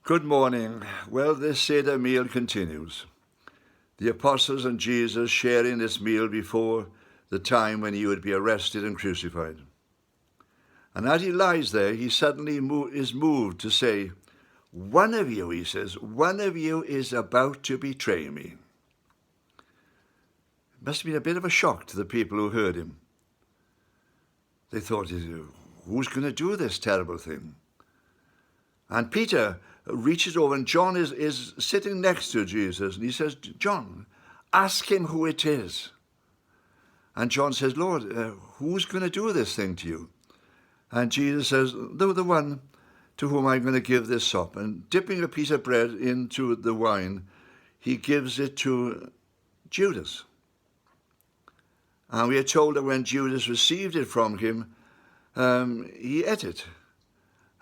Good morning. Well, this Seder meal continues. The apostles and Jesus sharing this meal before the time when he would be arrested and crucified. And as he lies there, he suddenly is moved to say, one of you, he says, one of you is about to betray me. It must have been a bit of a shock to the people who heard him. They thought, who's going to do this terrible thing? And Peter reaches over, and John is sitting next to Jesus, and he says, John, ask him who it is. And John says, Lord, who's going to do this thing to you? And Jesus says, the one to whom I'm going to give this sop. And dipping a piece of bread into the wine, he gives it to Judas. And we are told that when Judas received it from him, he ate it.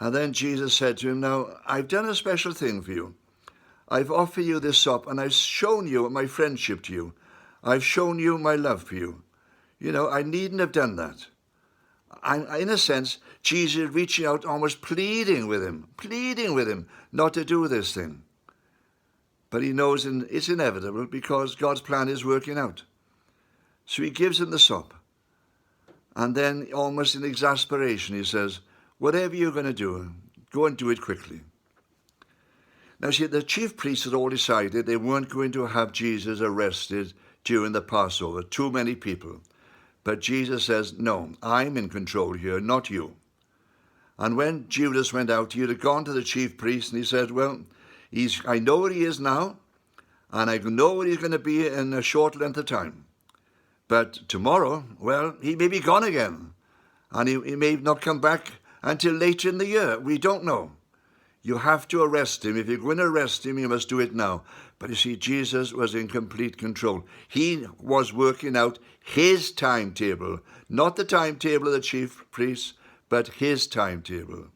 And then Jesus said to him, now, I've done a special thing for you. I've offered you this sop, and I've shown you my friendship to you. I've shown you my love for you. I needn't have done that. In a sense, Jesus reaching out, almost pleading with him not to do this thing. But he knows it's inevitable because God's plan is working out. So he gives him the sop. And then, almost in exasperation, he says, whatever you're going to do, go and do it quickly. Now, see, the chief priests had all decided they weren't going to have Jesus arrested during the Passover. Too many people. But Jesus says, no, I'm in control here, not you. And when Judas went out, he'd have gone to the chief priest and he said, well, I know where he is now, and I know where he's going to be in a short length of time. But tomorrow, well, he may be gone again, and he may not come back until later in the year. We don't know. You have to arrest him. If you're going to arrest him, you must do it now. But you see, Jesus was in complete control. He was working out his timetable, not the timetable of the chief priests, but his timetable.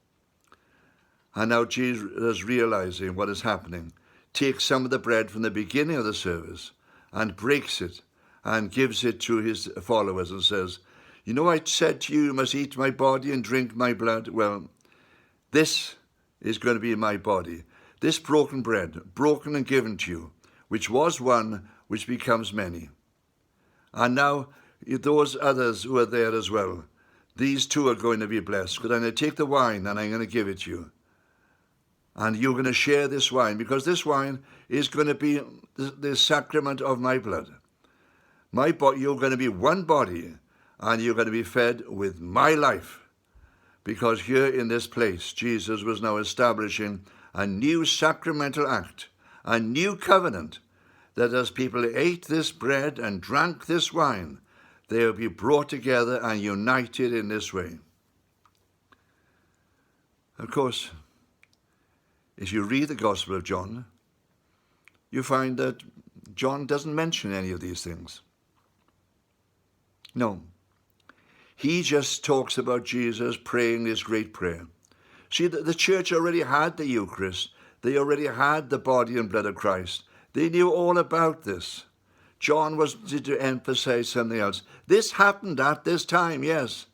And now Jesus is realizing what is happening. Takes some of the bread from the beginning of the service and breaks it and gives it to his followers and says, I said to you, you must eat my body and drink my blood. Well, this is going to be my body. This broken bread, broken and given to you, which was one, which becomes many. And now, those others who are there as well, these two are going to be blessed, because I'm going to take the wine and I'm going to give it to you. And you're going to share this wine, because this wine is going to be the sacrament of my blood. My body, you're going to be one body, and you're going to be fed with my life. Because here in this place, Jesus was now establishing a new sacramental act, a new covenant, that as people ate this bread and drank this wine, they will be brought together and united in this way. Of course, if you read the Gospel of John, you find that John doesn't mention any of these things. No. He just talks about Jesus praying this great prayer. See, the church already had the Eucharist. They already had the body and blood of Christ. They knew all about this. John was to emphasize something else. This happened at this time, yes.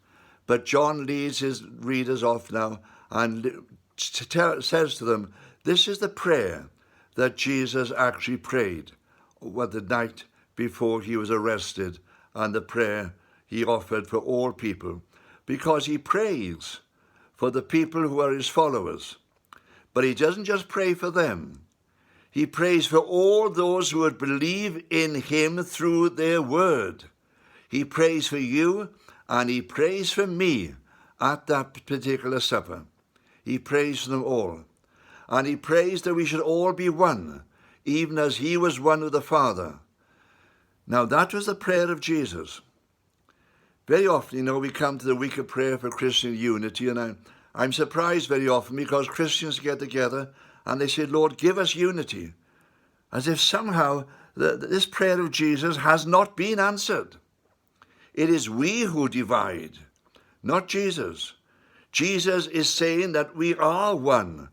But John leads his readers off now and says to them, this is the prayer that Jesus actually prayed the night before he was arrested, and the prayer he offered for all people, because he prays for the people who are his followers. But he doesn't just pray for them. He prays for all those who would believe in him through their word. He prays for you, and he prays for me at that particular supper. He prays for them all. And he prays that we should all be one, even as he was one with the Father. Now that was the prayer of Jesus. Very often, we come to the week of prayer for Christian unity, and I'm surprised very often because Christians get together and they say, Lord, give us unity, as if somehow this prayer of Jesus has not been answered. It is we who divide, not Jesus. Jesus is saying that we are one.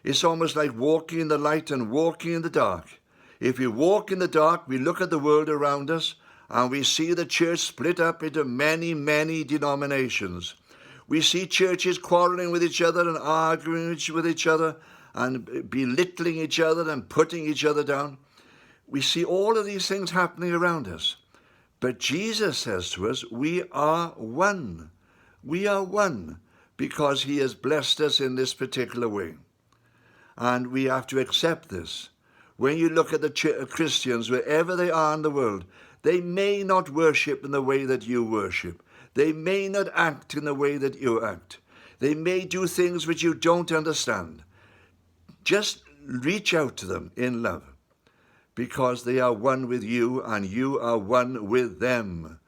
It's almost like walking in the light and walking in the dark. If we walk in the dark, we look at the world around us, and we see the church split up into many, many denominations. We see churches quarreling with each other and arguing with each other and belittling each other and putting each other down. We see all of these things happening around us. But Jesus says to us, we are one. We are one because he has blessed us in this particular way. And we have to accept this. When you look at the Christians, wherever they are in the world, they may not worship in the way that you worship. They may not act in the way that you act. They may do things which you don't understand. Just reach out to them in love, because they are one with you and you are one with them.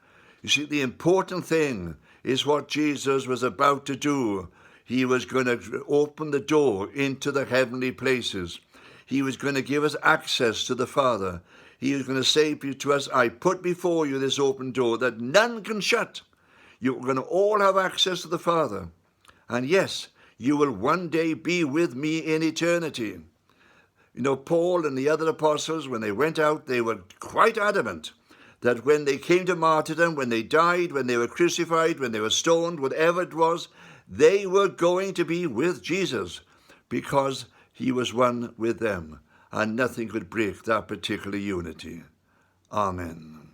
You see, the important thing is what Jesus was about to do. He was going to open the door into the heavenly places. He was going to give us access to the Father. He was going to say to us, I put before you this open door that none can shut. You're going to all have access to the Father. And yes, you will one day be with me in eternity. You know, Paul and the other apostles, when they went out, they were quite adamant that when they came to martyrdom, when they died, when they were crucified, when they were stoned, whatever it was, they were going to be with Jesus because he was one with them, and nothing could break that particular unity. Amen.